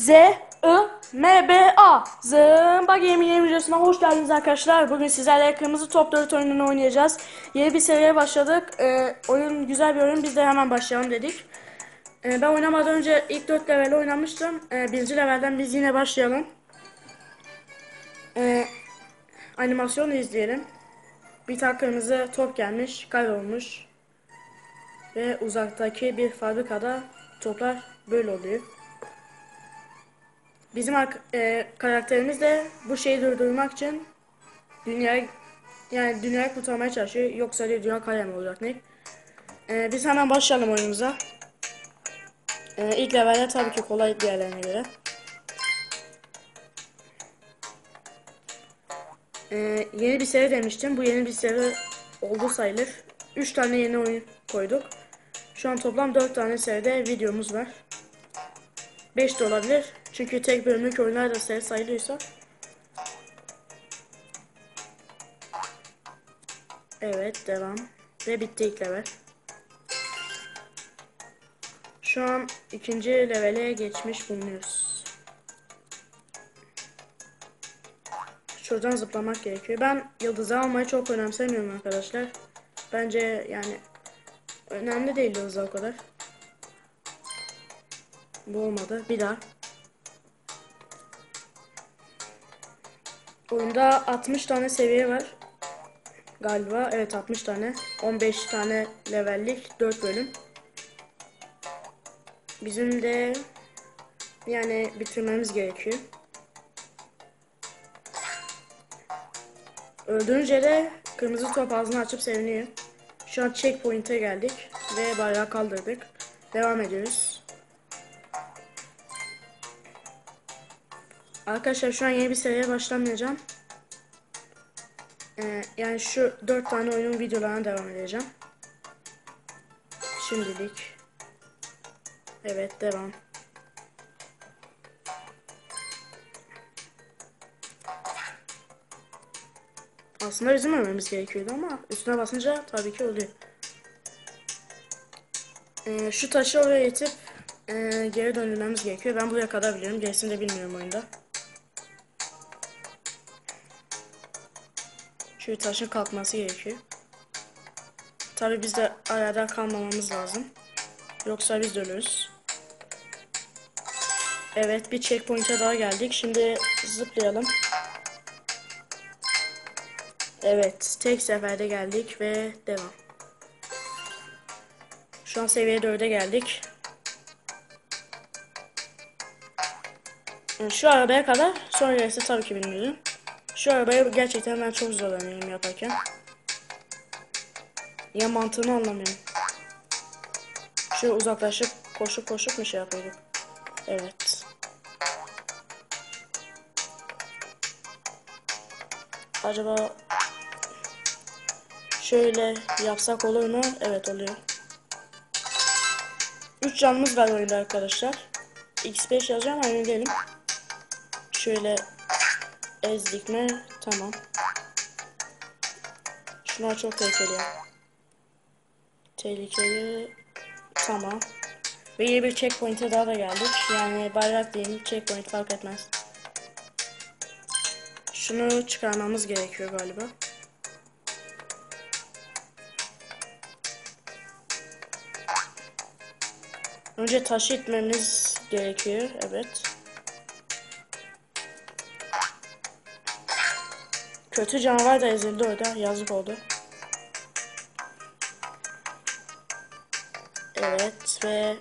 Z-I-M-B-A Zımba Gaming yeni videosuna hoş geldiniz arkadaşlar. Bugün sizlerle Kırmızı Top 4 oyununu oynayacağız. Yeni bir seriye başladık. Oyun güzel bir oyun. Biz de hemen başlayalım dedik. Ben oynamadan önce ilk 4 level oynamıştım. Birinci levelden biz yine başlayalım. Animasyonu izleyelim. Bir tane kırmızı top gelmiş, kaybolmuş. Ve uzaktaki bir fabrikada toplar böyle oluyor. Bizim karakterimiz de bu şeyi durdurmak için dünyayı kurtarmaya çalışıyor. Yoksa diyor dünya kalem olacak ne? Biz hemen başlayalım oyunumuza. İlk level'de tabii ki kolay diğerlerine göre. Yeni bir seri demiştim. Bu yeni bir seri oldu sayılır. 3 tane yeni oyun koyduk. Şu an toplam 4 tane seride videomuz var. 5 de olabilir. Çünkü tek bölümlük oyunlar da seri sayılıyorsa. Evet, devam. Ve bitti ilk level. Şu an ikinci levele geçmiş bulunuyoruz. Şuradan zıplamak gerekiyor. Ben yıldızı almayı çok önemsemiyorum arkadaşlar. Bence yani önemli değil yıldız o kadar. Bu olmadı. Bir daha. Oyunda 60 tane seviye var. Galiba. Evet, 60 tane. 15 tane levellik 4 bölüm. Bizim de yani bitirmemiz gerekiyor. Öldürünce de kırmızı top ağzını açıp seviniyor. Şu an checkpoint'e geldik ve bayrağı kaldırdık. Devam ediyoruz. Arkadaşlar şu an yeni bir seriye başlamayacağım. Yani şu 4 tane oyunun videolarına devam edeceğim. Şimdilik. Evet, devam. Aslında bizim ölmemiz gerekiyordu ama üstüne basınca tabii ki oluyor. Şu taşı oraya itip geri döndürmemiz gerekiyor. Ben buraya kadar biliyorum. Gerisini de bilmiyorum oyunda. Şu taşın kalkması gerekiyor. Tabii biz de arada kalmamamız lazım. Yoksa biz de ölürüz. Evet, bir checkpoint'e daha geldik. Şimdi zıplayalım. Evet, tek seferde geldik ve devam. Şu an seviye 4'e geldik. Şu arabaya kadar, sonra gerisi tabii ki bilmiyorum. Şu arabaya gerçekten ben çok zorlanıyorum yaparken. Ya mantığını anlamıyorum. Şu uzaklaşıp koşup mu şey yapıyorduk? Evet. Acaba şöyle yapsak olur mu? Evet, oluyor. 3 canımız var oyunda arkadaşlar. X5 yazacağım ama emin değilim. Şöyle ezdik mi? Tamam. Şunlar çok tehlikeli. Tehlikeli. Tamam. Ve yeni bir checkpoint'e daha da geldik. Yani bayrak değil, checkpoint fark etmez. Şunu çıkarmamız gerekiyor galiba. Önce taşı itmemiz gerekiyor. Evet. Kötü canavar da ezildi orada. Yazık oldu. Evet ve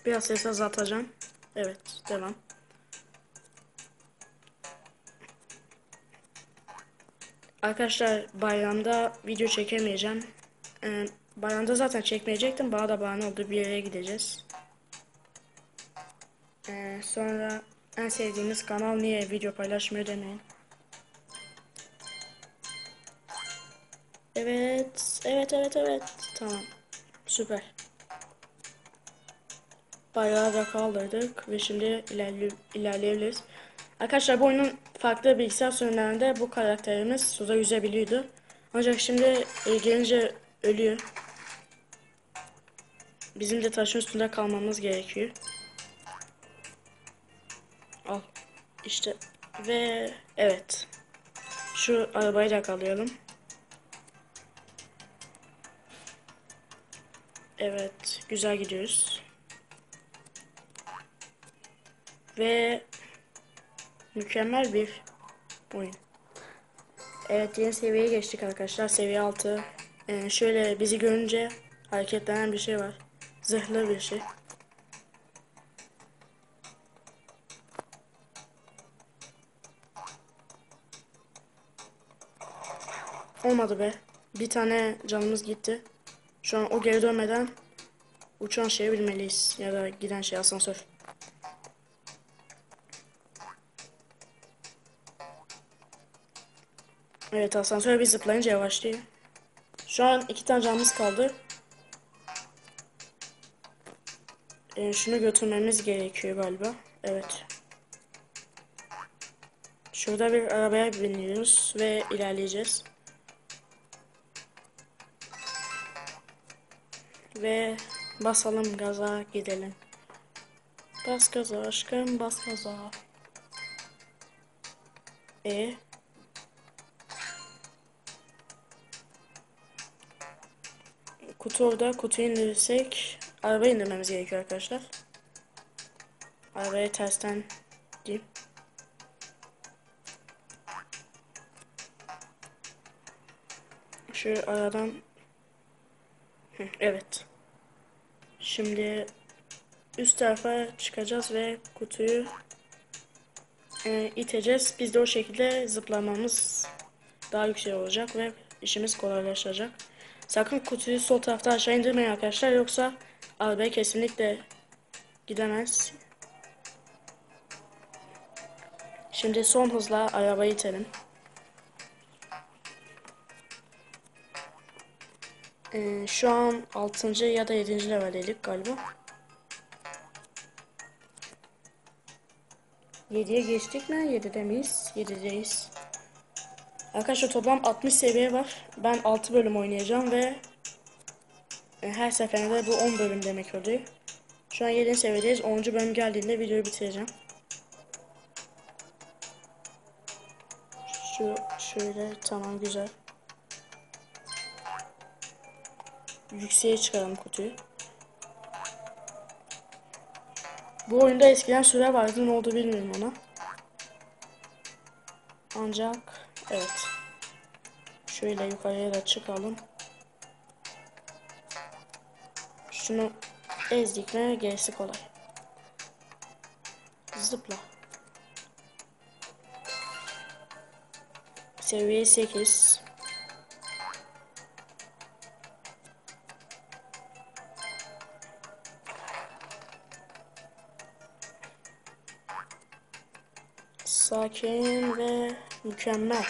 biraz ses azaltacağım. Evet, devam. Arkadaşlar bayramda video çekemeyeceğim. Bayramda zaten çekmeyecektim. Bana da bahane oldu, bir yere gideceğiz. Sonra en sevdiğiniz kanal niye video paylaşmıyor demeyin. Evet. Tamam. Süper. Bayrağı da kaldırdık ve şimdi ilerleyebiliriz. Arkadaşlar bu oyunun farklı bilgisayar sürümlerinde bu karakterimiz suda yüzebiliyordu. Ancak şimdi gelince ölüyor. Bizim de taşın üstünde kalmamız gerekiyor. İşte ve evet. Şu arabayı da yakalayalım. Evet, güzel gidiyoruz. Ve mükemmel bir oyun. Evet, yeni seviyeye geçtik arkadaşlar. Seviye 6. Şöyle bizi görünce hareketlenen bir şey var. Zırhlı bir şey. Olmadı be. Bir tane canımız gitti. Şu an o geri dönmeden uçan şeye bilmeliyiz. Ya da giden şey asansör. Evet, asansöre bir zıplayınca yavaşlıyor. Şu an 2 tane canımız kaldı. Şunu götürmemiz gerekiyor galiba. Evet. Şurada bir arabaya biniyoruz ve ilerleyeceğiz. Ve basalım gaza gidelim. Bas gaza aşkım, bas gaza. E kutu orada, kutuyu indirirsek arabayı indirmemiz gerekiyor arkadaşlar. Arabaya tersten diyeyim. Şu aradan evet. Şimdi üst tarafa çıkacağız ve kutuyu iteceğiz. Biz de o şekilde zıplamamız daha yüksek olacak ve işimiz kolaylaşacak. Sakın kutuyu sol tarafta aşağı indirmeyin arkadaşlar, yoksa arabaya kesinlikle gidemez. Şimdi son hızla arabayı itelim. Şu an 6. ya da 7. leveldeydik galiba. 7'ye geçtik mi? 7'de miyiz? 7'deyiz. Arkadaşlar toplam 60 seviye var. Ben 6 bölüm oynayacağım ve her seferinde bu 10 bölüm demek oluyor. Şu an 7. seviyedeyiz. 10. bölüm geldiğinde videoyu bitireceğim. Şöyle tamam, güzel. Yükseğe çıkaralım kutuyu. Bu oyunda eskiden süre vardı, ne oldu bilmiyorum ona. Ancak evet. Şöyle yukarıya da çıkalım. Şunu ezdik ve gerisi kolay. Zıpla. Seviye 8. Sakin ve mükemmel.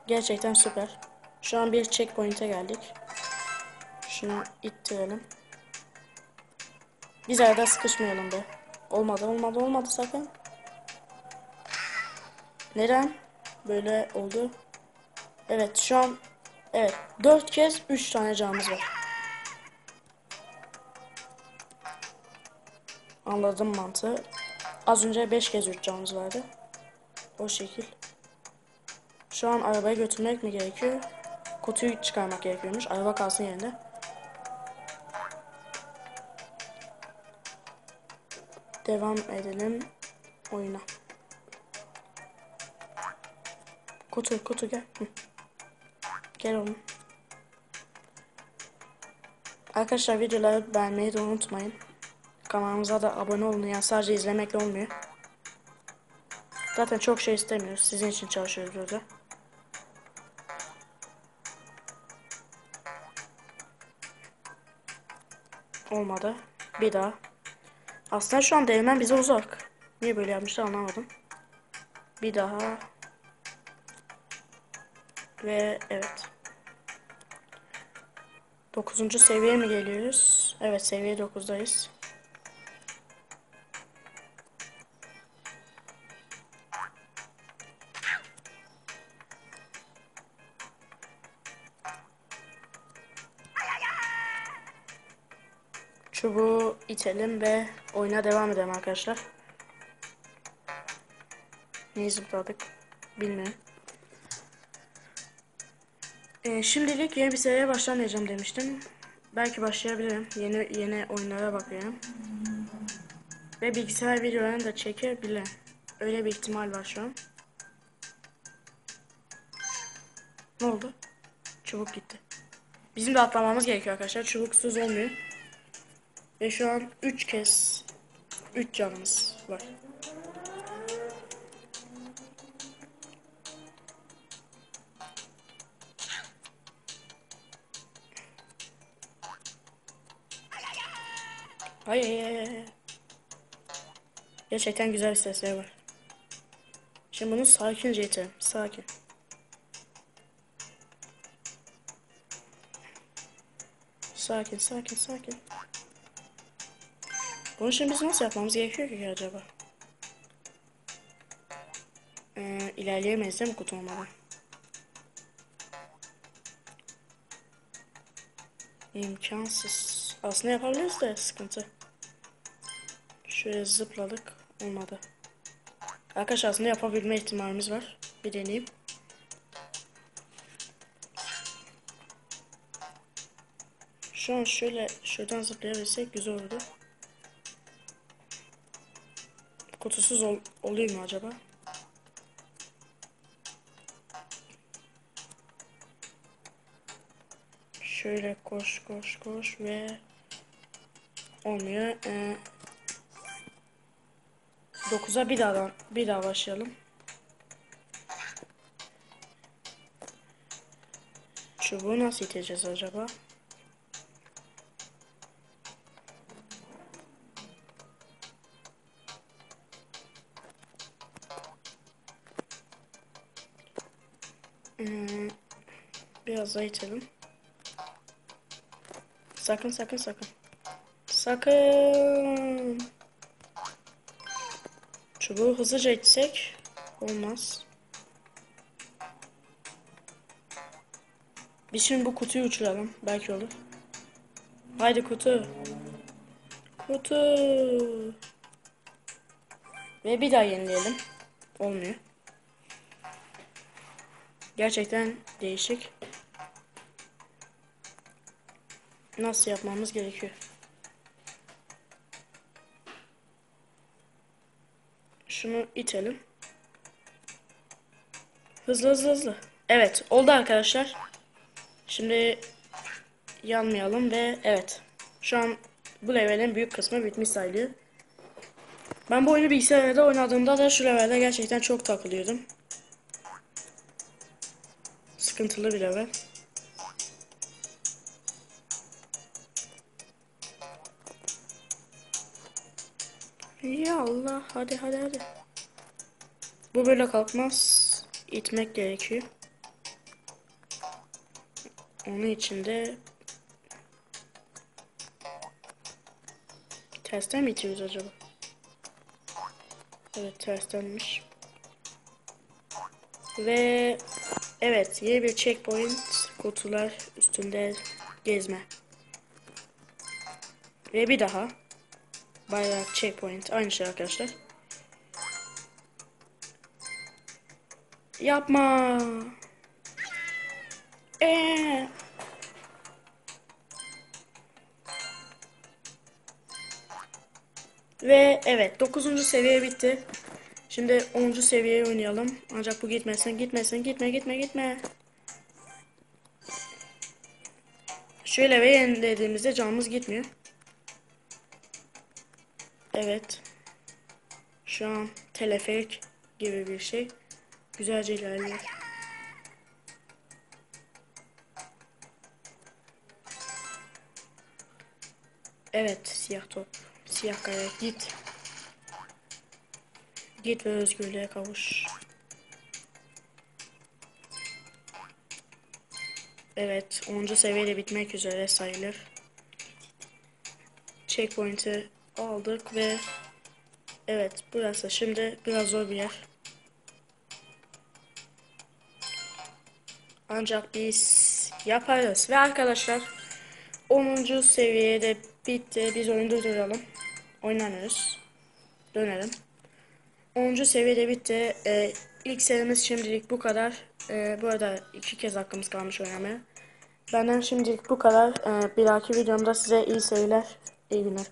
Gerçekten süper. Şu an bir checkpoint'e geldik. Şunu ittirelim. Biz arada sıkışmayalım be. Olmadı sakın. Neden böyle oldu? Evet, şu an evet 4 kez 3 tane canımız var. Anladım mantığı. Az önce 5 kez 3 canımız vardı. O şekil. Şu an arabaya götürmek mi gerekiyor? Kutuyu çıkarmak gerekiyormuş. Araba kalsın yerinde. Devam edelim oyuna. Kutu gel. Hı. Gel oğlum. Arkadaşlar videoları beğenmeyi de unutmayın. Kanalımıza da abone olun. Yani sadece izlemekle olmuyor. Zaten çok şey istemiyoruz. Sizin için çalışıyoruz burada. Olmadı. Bir daha. Aslında şu an değirmen bize uzak. Niye böyle yapmışlar anlamadım. Bir daha. Ve evet. 9. seviyeye mi geliyoruz? Evet, seviye 9'dayız. Çubuğu itelim ve oyuna devam edelim arkadaşlar. Neyi zıpladık bilmiyorum. Şimdilik yeni bir seriye başlamayacağım demiştim. Belki başlayabilirim. Yeni oyunlara bakıyorum. Ve bilgisayar videolarını da çekebilirim. Öyle bir ihtimal var şu an. Ne oldu? Çubuk gitti. Bizim de atlamamız gerekiyor arkadaşlar. Çubuksuz olmuyor. Ve şu an 3 canımız var. Hayır. Gerçekten güzel bir sesleri var. Şimdi bunu sakince itelim. Sakin. Sakin. Bunu şimdi biz nasıl yapmamız gerekiyor ki acaba? İlerleyemeyiz değil mi kutu olmadan? İmkansız. Aslında yapabiliriz de sıkıntı. Şöyle zıpladık. Olmadı. Arkadaşlar aslında yapabilme ihtimalimiz var. Bir deneyeyim. Şu an şuradan zıplayabilsek güzel olurdu. Kutusuz oluyor mu acaba? Şöyle koş ve olmuyor. 9'a bir daha başlayalım. Çubuğu nasıl iteceğiz acaba? Biraz daha itelim. Sakın. Sakın. Çubuğu hızlıca itsek olmaz. Biz şimdi bu kutuyu uçuralım. Belki olur. Haydi kutu. Kutu. Ve bir daha yenileyelim. Olmuyor. Gerçekten değişik. Nasıl yapmamız gerekiyor? Şunu itelim. Hızlı. Evet, oldu arkadaşlar. Şimdi yanmayalım ve evet. Şu an bu levelin büyük kısmı bitmiş sayılıyor. Ben bu oyunu bilgisayarda oynadığımda da şu levelde gerçekten çok takılıyordum. Sıkıntılı bir level. Ya Allah, hadi. Bu böyle kalkmaz. İtmek gerekiyor. Onun için de tersten mi itiyoruz acaba? Evet, terstenmiş. Ve evet, yeni bir checkpoint, kutular üstünde gezme. Ve bir daha bayrak checkpoint, aynı şey arkadaşlar. Yapma. Ve evet, 9. seviye bitti. Şimdi 10. seviyeye oynayalım. Ancak bu gitmesin. Gitme. Şöyle ve yenilediğimizde canımız gitmiyor. Evet. Şu an teleferik gibi bir şey. Güzelce ilerliyor. Evet, siyah top. Siyah kare git. Git ve özgürlüğe kavuş. Evet, 10. seviyede bitmek üzere sayılır. Checkpoint'i aldık ve evet, burası şimdi biraz zor bir yer. Ancak biz yaparız. Ve arkadaşlar 10. seviyede bitti. Biz oyunu durduralım. Oynanıyoruz. Dönelim. 10. seviyede bitti. İlk serimiz şimdilik bu kadar. Bu arada 2 kez hakkımız kalmış oynamaya. Benden şimdilik bu kadar. Bir dahaki videomda size iyi seyirler, iyi günler.